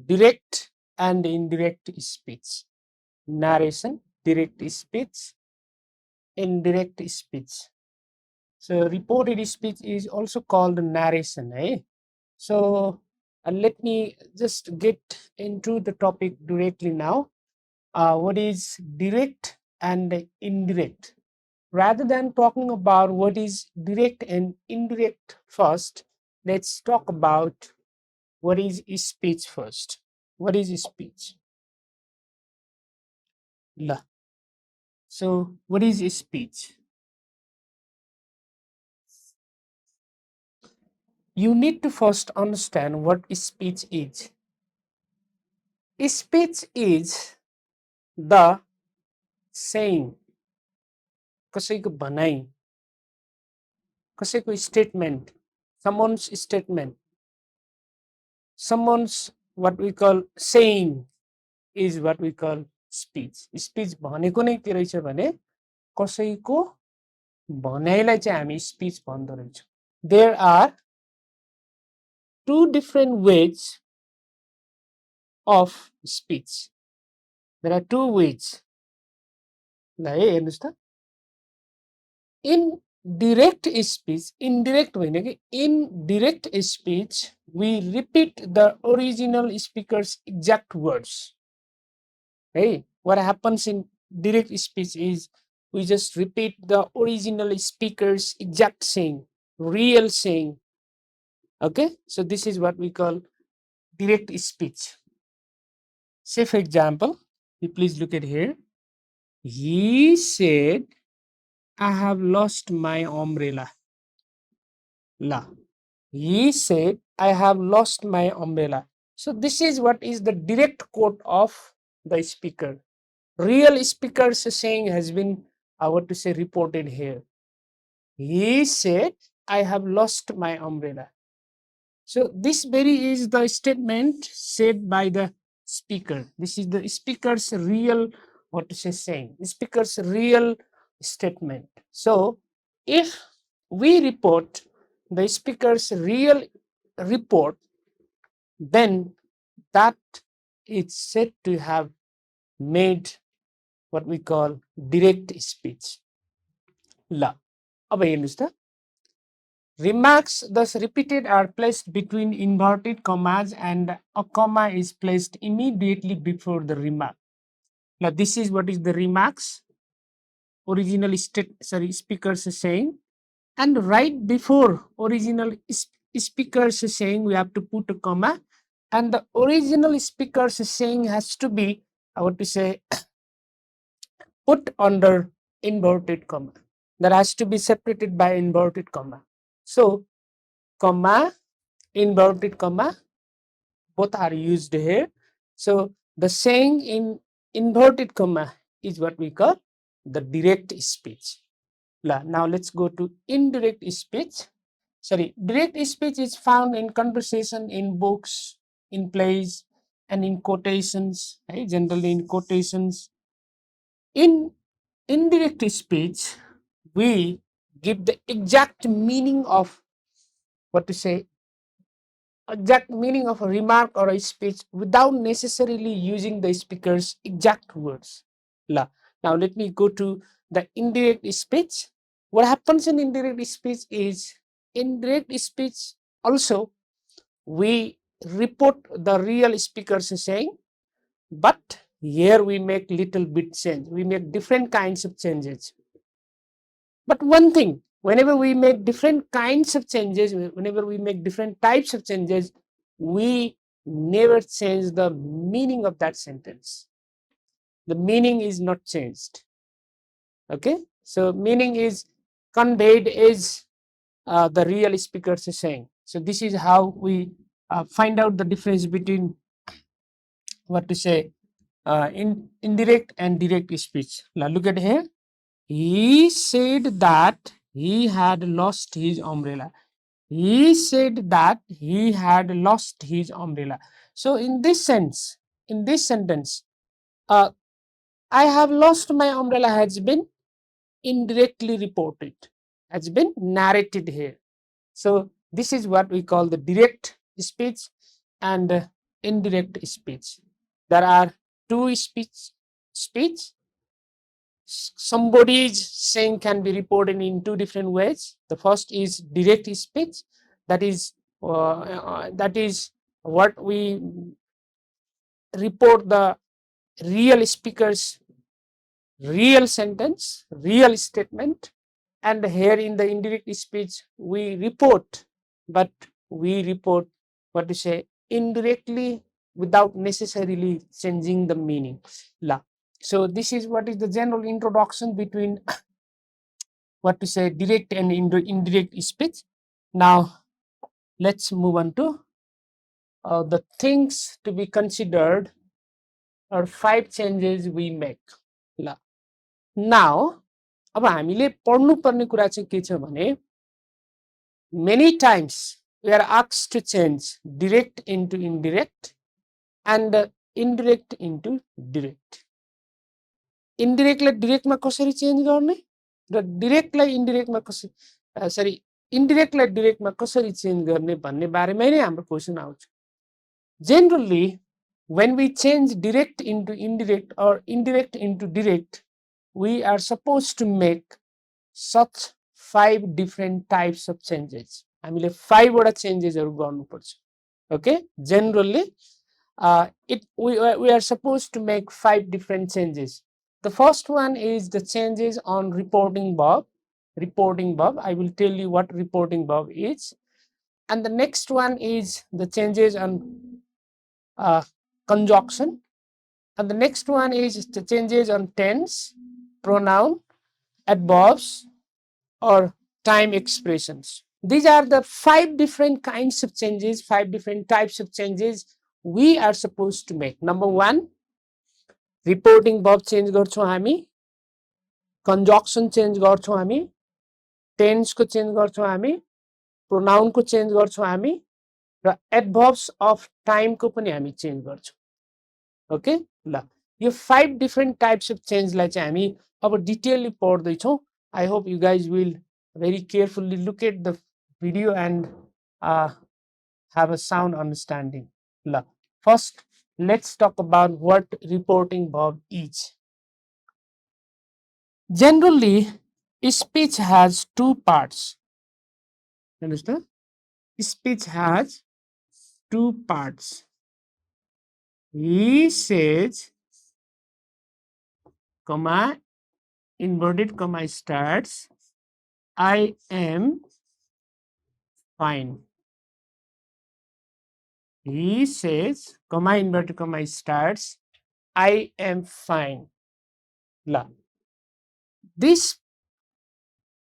direct and indirect speech. Narration, direct speech, indirect speech. So reported speech is also called narration. So let me just get into the topic directly now. What is direct and indirect? Rather than talking about what is direct and indirect first, let's talk about what is speech first. What is speech? La. So what is speech? You need to first understand what speech is. Speech is the saying, कसैको भनाइ, कसैको statement, someone's what we call saying is what we call speech. Speech भनेको नै के रहेछ भने कसैको भनाइलाई चाहिँ हामी speech भन्दो रहेछौँ. There are two different ways of speech. There are two ways. ल है हेर्नुस् त. In direct speech, indirect होइन कि indirect speech, we repeat the original speaker's exact words. Hey, what happens in direct speech is we just repeat the original speaker's exact saying, real saying. Okay, so this is what we call direct speech. Say for example, you please look at here. He said, I have lost my umbrella. La. He said, I have lost my umbrella. So this is what is the direct quote of the speaker. Real speaker's saying has been, what to say, reported here. He said, I have lost my umbrella. So this very is the statement said by the speaker. This is the speaker's real, what to say, saying. The speaker's real statement. So if we report the speaker's real report, then that is said to have made what we call direct speech. La. अब हेर्नुस् त. Remarks thus repeated are placed between inverted commas and a comma is placed immediately before the remark. Now this is what is the remarks. Original speakers saying, and right before original speakers saying we have to put a comma, and the original speakers saying has to be, I want to say, put under inverted comma. That has to be separated by inverted comma. So comma, inverted comma, both are used here. So the saying in inverted comma is what we call the direct speech. Now let's go to indirect speech. Direct speech is found in conversation, in books, in plays, and in quotations, right? Generally in quotations. In indirect speech, we give the exact meaning of, what to say, exact meaning of a remark or a speech without necessarily using the speaker's exact words. Now let me go to the indirect speech. What happens in indirect speech is, indirect speech also we report the real speakers saying, but here we make little bit change. We make different kinds of changes. But one thing, whenever we make different kinds of changes, whenever we make different types of changes, we never change the meaning of that sentence. The meaning is not changed. Okay, so meaning is conveyed as the real speakers is saying. So this is how we find out the difference between, what to say, indirect and direct speech. Now look at here. He said that he had lost his umbrella. He said that he had lost his umbrella. So in this sense, in this sentence, I have lost my umbrella has been indirectly reported, has been narrated here. So this is what we call the direct speech, and indirect speech. There are two speech. Somebody is saying can be reported in two different ways. The first is direct speech. That is what we report the real speaker's real sentence, real statement. And here in the indirect speech, we report, but we report what to say indirectly without necessarily changing the meaning. So this is what is the general introduction between what to say direct and indirect speech. Now let's move on to the things to be considered or 5 changes we make. Now अब हामीले पढ्नुपर्ने कुरा चाहिँ के छ भने many times we are asked to change direct into indirect and indirect into direct. Indirect lie direct मा कसरी change गर्ने र direct लाई indirect मा कसरी indirect लाई direct मा कसरी change गर्ने भन्ने बारेमा नै हाम्रो क्वेशन आउँछ. Generally, when we change direct into indirect or indirect into direct, we are supposed to make such 5 different types of changes. हामीले 5 वटा changes हरु गर्नुपर्छ. Okay, generally we are supposed to make 5 different changes. The first one is the changes on reporting verb. Reporting verb, I will tell you what reporting verb is. And the next one is the changes on conjunction. And the next one is the changes on tense, pronoun, adverbs, or time expressions. These are the 5 different kinds of changes, 5 different types of changes we are supposed to make. Number 1, reporting verb change गर्छौं हामी, conjunction change गर्छौं हामी, tense को change गर्छौं हामी, pronoun को change गर्छौं हामी र adverbs of time को पनि हामी change गर्छौं. Okay, ल यो 5 different types of change लाई चाहिँ हामी अब डिटेलली पढ्दै छौं. I hope you guys will very carefully look at the video and have a sound understanding. First, let's talk about what reporting verb is. Generally, speech has 2 parts. Understand? Speech has 2 parts. He says, comma, inverted comma starts, I am fine. He says, comma, inverted comma starts, I am fine. This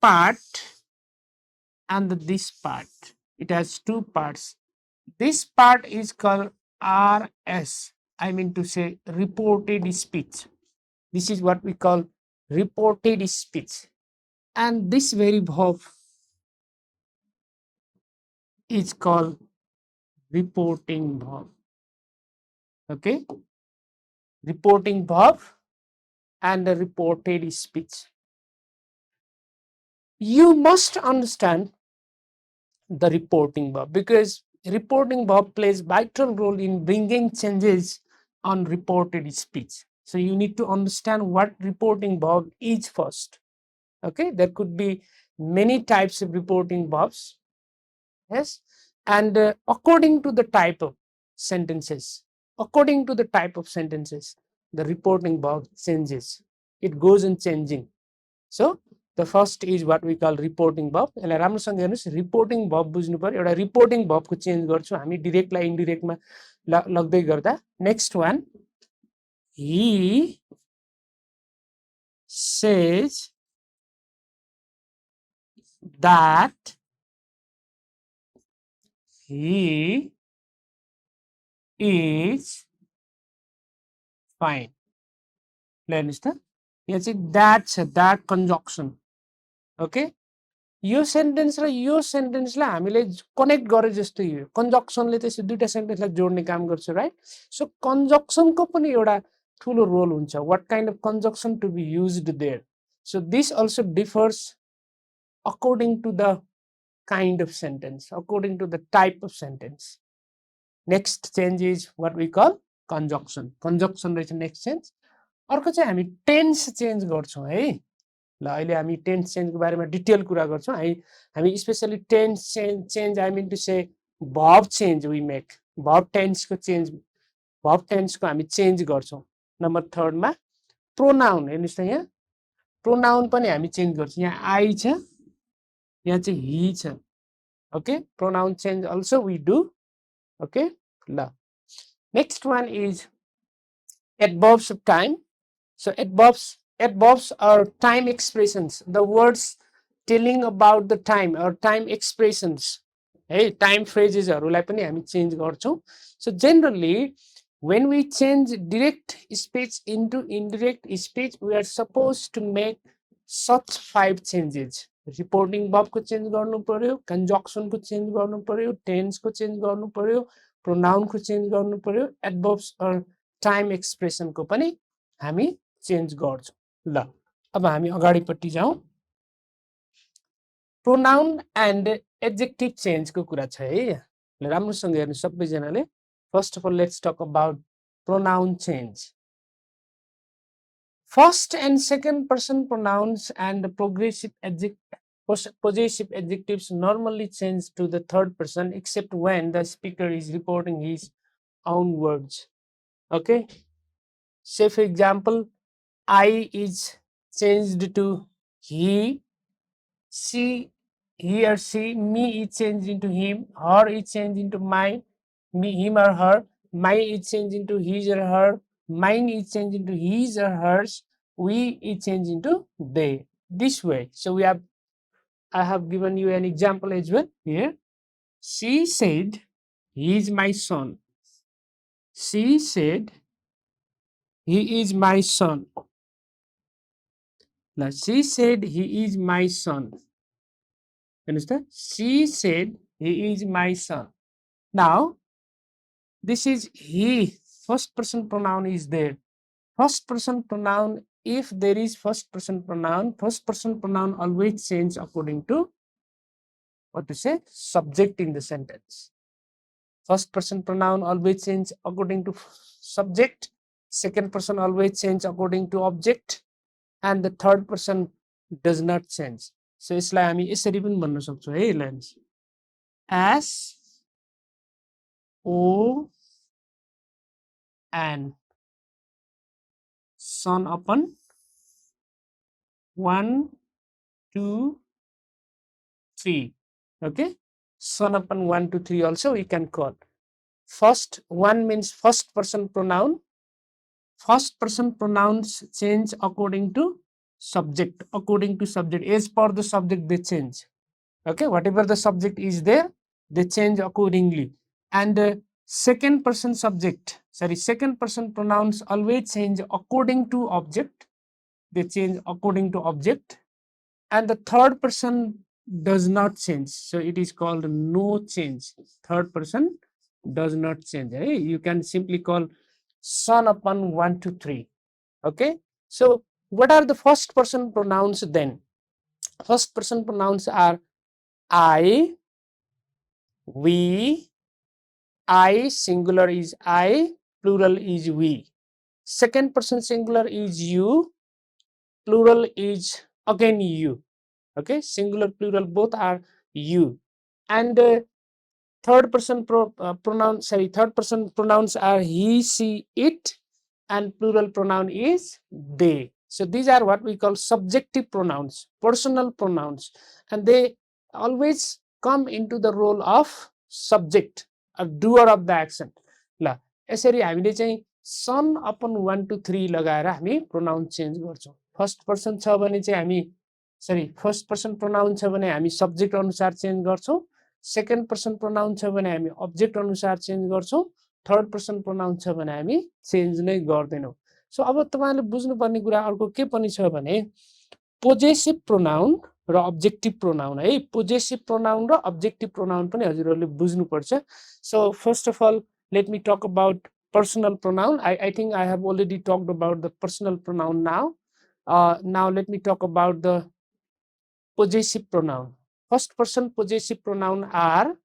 part and this part, it has 2 parts. This part is called RS. I mean to say reported speech. This is what we call reported speech. And this very verb is called reporting verb. Okay? Reporting verb and the reported speech. You must understand the reporting verb because reporting verb plays vital role in bringing changes on reported speech. So you need to understand what reporting verb is first. Okay, there could be many types of reporting verbs. Yes, and according to the type of sentences, the reporting verb changes. It goes on changing. So the first is what we call reporting verb. यसलाई राम्रोसँग हेर्नुस्, reporting verb बुझ्नु पर्यो. एउटा reporting verb को change गर्छौं हामी direct लाई indirect मा लग्दै गर्दा. Next one, he says that he is fine. Understand? यहाँ चाहिँ that छ, that conjunction. Okay? यो सेन्टेन्स र यो सेन्टेन्सलाई हामीले कनेक्ट गरे जस्तो यो कन्जक्सनले त्यसै दुईटा सेन्टेन्सलाई जोड्ने काम गर्छ, राइट? सो कन्जक्सनको पनि एउटा ठुलो रोल हुन्छ. What kind of conjunction to be used there. So this also differs according to the kind of sentence, according to the type of sentence. Next change is what we call conjunction. Conjunction is next change. अर्को चाहिँ हामी tense change गर्छौँ है ल अहिले हामी tense चेन्जको बारेमा detail कुरा गर्छौँ हामी specially tense change I mean to say verb change we make verb टेन्सको हामी चेन्ज गर्छौँ नम्बर 3 मा प्रोनाउन हेर्नुस् त यहाँ प्रोनाउन पनि हामी चेन्ज गर्छौँ यहाँ आई छ यहाँ चाहिँ ही छ okay pronoun change also we do okay ल next one is adverbs of time. So adverbs are time expressions, the words telling about the time or time expressions. Hey, time phrases हरूलाई पनि हामी चेन्ज गर्छौँ. So generally when we change direct speech into indirect speech, we are supposed to make such 5 changes. Reporting verb को change गर्नु पर्यो, conjunction को change गर्नु पर्यो, tense को चेन्ज गर्नु पर्यो, pronoun को चेन्ज गर्नु पर्यो, adverbs or टाइम एक्सप्रेसन को पनि हामी चेन्ज गर्छौं ल अब हामी अगाडिपट्टि जाउँ प्रोनाउन एन्ड एडजेक्टिभ चेन्ज को कुरा छ है ल राम्रोसँग हेर्नु सबैजनाले first of all let's talk about pronoun change first and second person pronounce end possessive adjectives normally change to the third person except when the speaker is reporting his own words. Okay, say for example, I is changed to he, she, he or she, me is changed into him, her is changed into my, me, him or her, my is changed into his or her, mine is changed into his or hers, we is changed into they. This way. So I have given you an example as well here. She said, he is my son. She said, he is my son. Now, she said, he is my son. Understand? She said, he is my son. Now, this is he. First person pronoun is there. First person pronoun, if there is first person pronoun always change according to what to say? Subject in the sentence. First person pronoun always change according to subject. Second person always change according to object. And the third person does not change. So यसलाई हामी यसरी पनि भन्न सक्छौँ है lines S O N son upon 1 2 3. Okay, son upon 1 2 3 also we can call. First one means first person pronoun. First person pronouns change according to subject. According to subject, as per the subject they change. Okay, whatever the subject is there, they change accordingly. And second person pronouns always change according to object. They change according to object. And the third person does not change. So it is called no change. Third person does not change. Hey? You can simply call son upon 1 2 3. Okay, so what are the first person pronouns then? First person pronouns are I, we, I singular is I, plural is we. Second person singular is you, plural is again you. Okay, singular plural both are you. And third person pronouns are he, she, it, and plural pronoun is they. So these are what we call subjective pronouns, personal pronouns, and they always come into the role of subject, a doer of the action. ल यसरी हामीले चाहिँ son upon 1 2 3 लगाएर हामी pronoun change गर्छौं. First person छ भने चाहिँ हामी फर्स्ट पर्सन pronoun छ भने हामी subject अनुसार चेन्ज गर्छौं. सेकेन्ड पर्सन pronoun छ भने हामी object अनुसार चेन्ज गर्छौं. थर्ड पर्सन pronoun छ भने हामी चेन्ज नै गर्दैनौं. सो अब तपाईहरुले बुझ्नुपर्ने कुरा अर्को के पनि छ भने पोजेसिभ प्रोनाउन र अब्जेक्टिभ प्रोनाउन है. पोजेसिभ प्रोनाउन र अब्जेक्टिभ प्रोनाउन पनि हजुरहरुले बुझ्नु पर्छ. So first of all let me talk about personal pronoun. I think I have already talked about the personal pronoun now. Now let me talk about the possessive pronoun. First person possessive pronoun are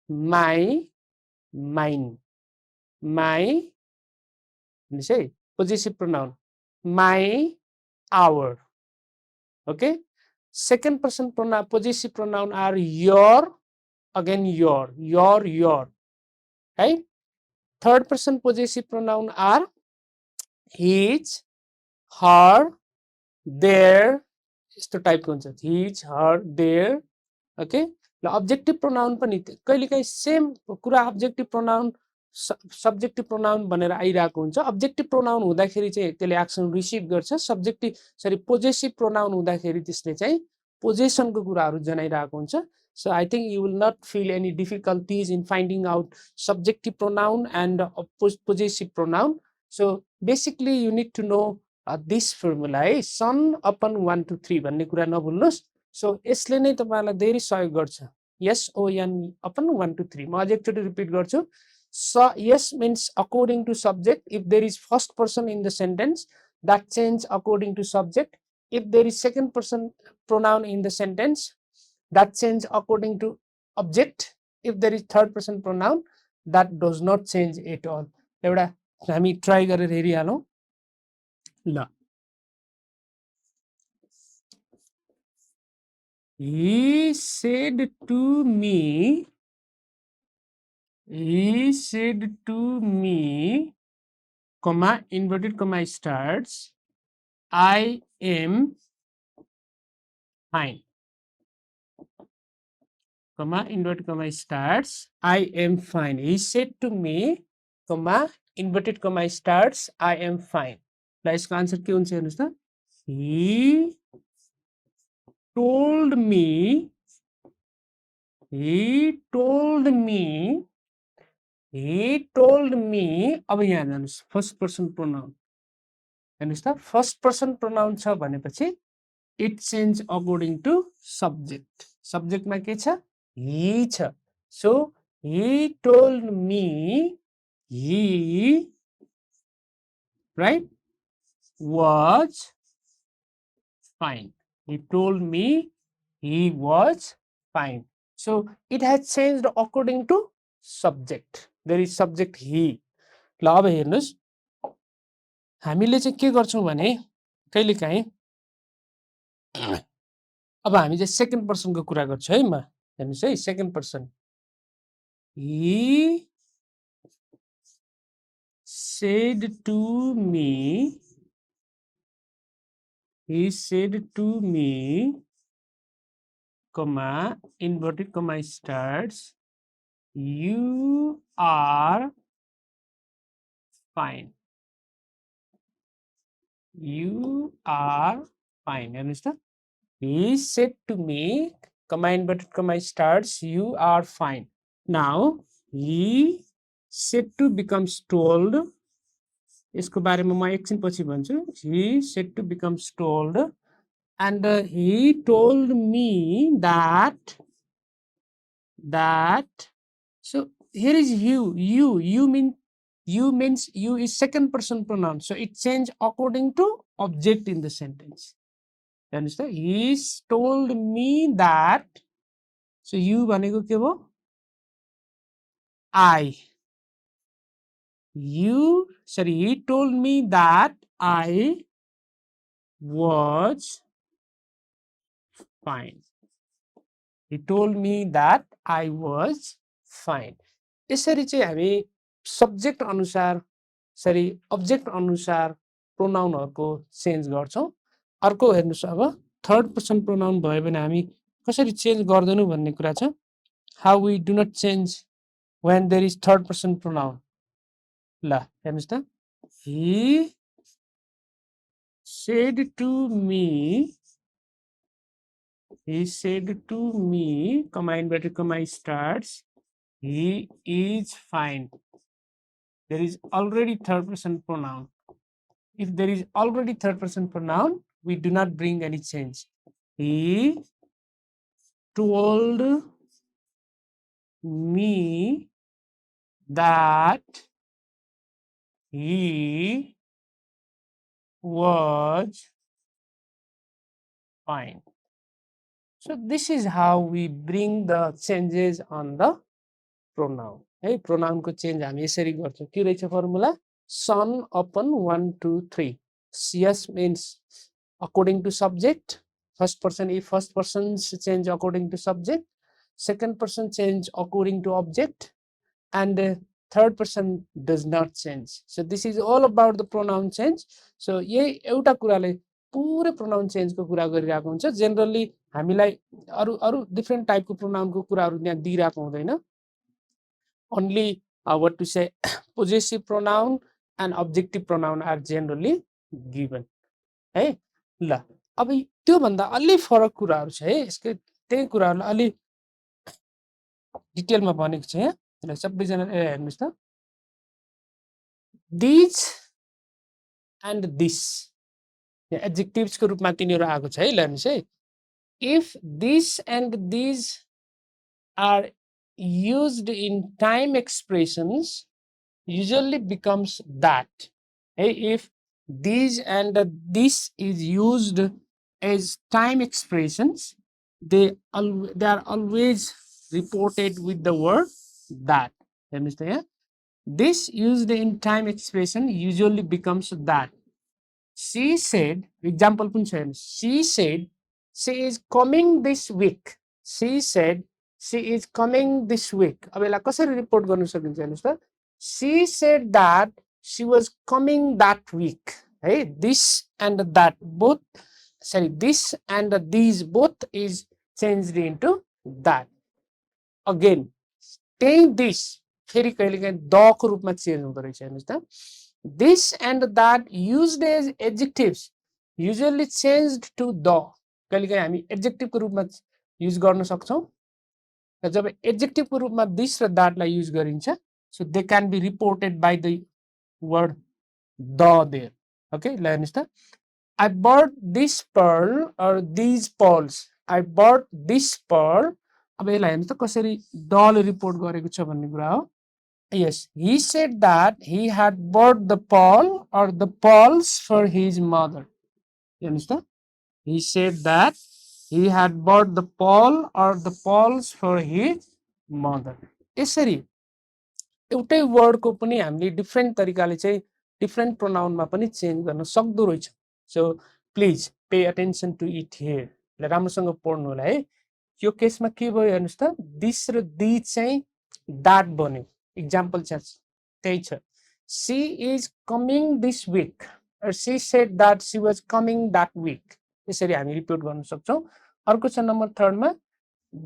my, mine. My, say possessive pronoun. My, our. Okay. Second person pronoun, possessive pronoun are your, again your. Right. Third person possessive pronoun are his, her, their. यस्तो टाइपको हुन्छ his her there okay ल objective pronoun पनि कहिलेकाहीँ same कुरा objective pronoun subjective pronoun भनेर आइरहेको हुन्छ अब्जेक्टिभ प्रोनाउन हुँदाखेरि चाहिँ त्यसले एक्सन रिसिभ गर्छ सब्जेक्टिभ सरी पोजेसिभ प्रोनाउन हुँदाखेरि त्यसले चाहिँ पोजेसनको कुराहरू जनाइरहेको हुन्छ so I think you will not feel any difficulties in finding out subjective pronoun and possessive pronoun so basically you need to know this formula है सन अपन 1 to 3 भन्ने कुरा नभुल्नुस् सो यसले नै तपाईलाई धेरै सहयोग गर्छ SON अपन 1 to 3 म अझै एकचोटि रिपिट गर्छु yes means according to subject if there is first person in the sentence that change according to subject if there is second person pronoun in the sentence that change according to object if there is third person pronoun that does not change at all एउटा हामी try गरेर हेरिहालौं ल he said to me comma inverted comma starts I am fine comma inverted comma starts I am fine he said to me comma inverted comma starts I am fine ल यसको answer के हुन्छ हेर्नुस् त he told me अब यहाँ जानुस् first person pronoun हेर्नुस् त फर्स्ट पर्सन प्रोनाउन छ भनेपछि it change according to subject सब्जेक्टमा के छ he छ सो he told me he right was fine he told me he was fine so it has changed according to subject there is subject he ल अब हेर्नुस् हामीले चाहिँ के गर्छौं भने कहिलेकाहीँ अब हामी चाहिँ सेकेन्ड पर्सनको कुरा गर्छौं है म हेर्नुस् है second person he said to me comma inverted comma starts you are fine हेर्नुस् त he said to me comma inverted comma starts you are fine now he said to becomes told यसको बारेमा म एकछिन पछि भन्छु he said to becomes told and he told me that so here is you means you is second person pronoun so it change according to object in the sentence you understand he told me that so you भनेको के भयो he told me that I was fine he told me that I was fine यसरी चाहिँ हामी subject अनुसार सरी object अनुसार प्रोनाउनहरुको change गर्छौं अर्को हेर्नुस् अब थर्ड पर्सन प्रोनाउन भयो भने हामी कसरी चेन्ज गर्दैनौ भन्ने कुरा छ how we do not change when there is third person pronoun ल हेर्नुस् त he said to me comma inverted comma starts he is fine there is already third person pronoun if there is already third person pronoun we do not bring any change he told me that he was fine so this is how we bring the changes on the pronoun है pronoun को change हामी यसरी गर्छौं के रहेछ formula son upon 1 2 3 yes means according to subject first person if first person change according to subject second person change according to object and third person does not change so this is all about the pronoun change so यही एउटा कुराले पुरै pronoun change को कुरा गरिरहेको हुन्छ generally हामीलाई अरु अरु different type को pronoun को कुराहरु यहाँ दिइरहेको हुँदैन only what to say possessive pronoun and objective pronoun are generally given है ल अब त्यो भन्दा अलि फरक कुराहरु छ है यसको त्यही कुराहरुलाई अलि डिटेलमा भनेको छ यहाँ ल सबैजना हेर्नुस् त these and this adjectives को रूपमा तिनीहरु आएको छ है ल हेर्नुस् है if this and these are used in time expressions usually becomes that hey if these and this is used as time expressions they are always reported with the word that understand this used in time expression usually becomes that she said example पनि छ she said she is coming this week she said she is coming this week अब यसलाई कसरी report गर्न सकिन्छ हेर्नुस् त she said that she was coming that week hey this and that both sorry this and these both is changed into that again take this फेरि कहिलेकाहीँ the को रूपमा चेन्ज हुँदो रहेछ हेर्नुस् त this and that used as adjectives usually changed to the कहिलेकाहीँ हामी एडजेक्टिभ को रूपमा युज गर्न सक्छौं र जब एडजेक्टिभ को रूपमा this र that लाई युज गरिन्छ so they can be reported by the word the there okay ल हेर्नुस् त I bought this pearl or these pearls I bought this pearl अब यसलाई हेर्नुस् त कसरी the ले रिपोर्ट गरेको छ भन्ने कुरा हो yes he said that he had bought the pearl or the pearls for his mother हेर्नुस् त he said that he had bought the pearl or the pearls for his mother यसरी एउटै वर्ड को पनि हामीले डिफरेंट तरिकाले चाहिँ different pronoun मा पनि चेन्ज गर्न सक्दो रहेछ so please pay attention to it here ल राम्रोसँग पढ्नु होला है यो केसमा के भयो हेर्नुस् त दिस र दी चाहिँ दैट बन्यो एक्जाम्पल छ त्यही छ she is coming this week or she said that she was coming that week यसरी हामी रिपोर्ट गर्न सक्छौं अर्को छ नम्बर 3 मा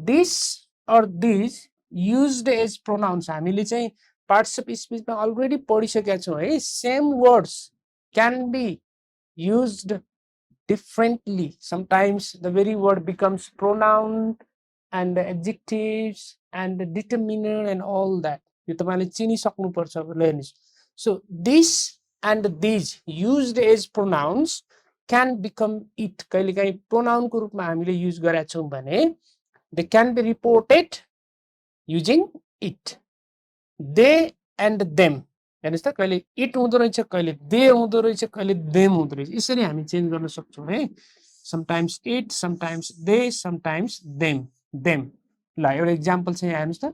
this or these used as pronouns हामीले चाहिँ parts of speech मा अलरेडी पढिसकेका छौं है same words can be used differently sometimes the very word becomes pronoun and the adjectives and the determiner and all that यो तपाईले चिनि सक्नु पर्छ ल हेर्नुस् so this and these used as pronouns can become it कहिलेकाहीँ pronoun को रूपमा हामीले use गरेका छौं भने they can be reported using it they and them हेर्नुस् त कहिले it हुँदो रहेछ कहिले they हुँदो रहेछ कहिले them हुँदो रहेछ यसरी हामी चेन्ज गर्न सक्छौं है sometimes it sometimes they sometimes them ल एउटा एक्जाम्पल चाहिँ हेर्नुस् त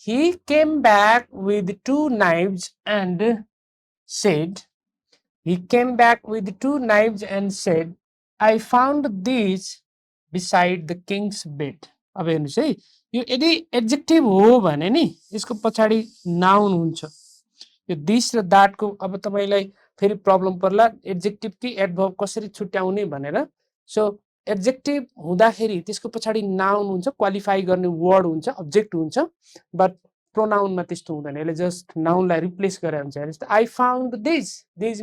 he came back with 2 knives and said he came back with 2 knives and said I found these beside the king's bed अब हेर्नुस् है यो यदि एडजेक्टिभ हो भने नि यसको पछाडी नाउन हुन्छ यो दिस र दैट को अब तपाईलाई फेरि प्रब्लम पर्ला एडजेक्टिभ कि एडभर्ब कसरी छुट्याउने भनेर सो एडजेक्टिभ हुँदाखेरि त्यसको पछाडी नाउन हुन्छ क्वालिफाई गर्ने वर्ड हुन्छ अब्जेक्ट हुन्छ बट प्रोनाउन मा त्यस्तो हुँदैन यसले जस्ट नाउन लाई रिप्लेस गरे हुन्छ हेर्नुस् I found this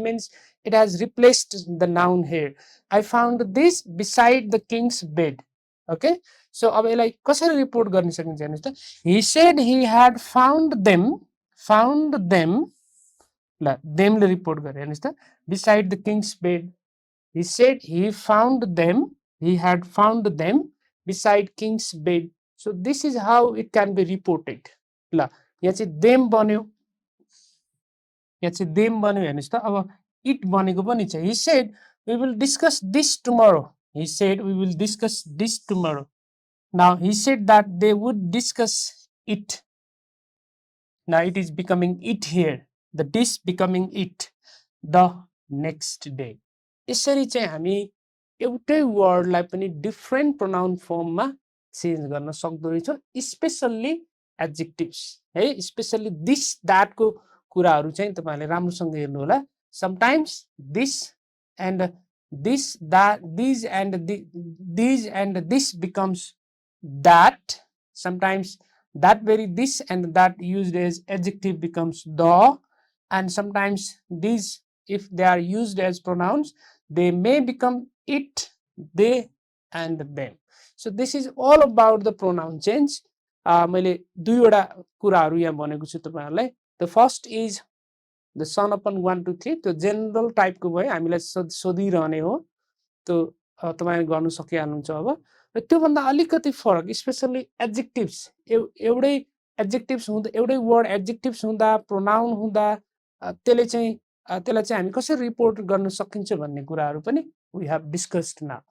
means it has replaced the noun here I found this beside the king's bed okay so अब यसलाई कसरी रिपोर्ट गर्न सकिन्छ हेर्नुस् त he said he had found them ल them ले रिपोर्ट गरे हेर्नुस् त beside the king's bed he said he had found them beside king's bed so this is how it can be reported ल यहाँ चाहिँ them बन्यो हेर्नुस् त अब it बनेको पनि छ he said we will discuss this tomorrow now he said that they would discuss it Now it is becoming it here. The dish becoming it the next day. यसरी चाहिँ हामी एउटै वर्डलाई पनि डिफरेन्ट प्रोनाउन फर्ममा change गर्न सक्दो रहेछौँ, specially एडजेक्टिभ्स है, specially this द्याटको कुराहरू चाहिँ तपाईहरुले राम्रोसँग हेर्नु होला. Sometimes this and this that these and this becomes that. Sometimes that very this and that used as adjective becomes the, and sometimes these, if they are used as pronouns, they may become it, they, and them. So this is all about the pronoun change. मैले दुईवटा कुराहरू यहाँ भनेको छु तपाईहरुलाई. The first is the son upon 1 2 3, त्यो general टाइपको भयो, हामीलाई सोधिरहने हो, त्यो तपाईहरु गर्न सकिहाल्नुहुन्छ अब. र त्यो भन्दा अलिकति फरक, स्पेशली एडजेक्टिभ्स, एउटै एडजेक्टिभ्स हुँदा, एउटै वर्ड एडजेक्टिभ्स हुँदा, प्रोनाउन हुँदा त्यसलाई चाहिँ हामी कसरी रिपोर्ट गर्न सकिन्छ भन्ने कुराहरू पनि we have discussed now.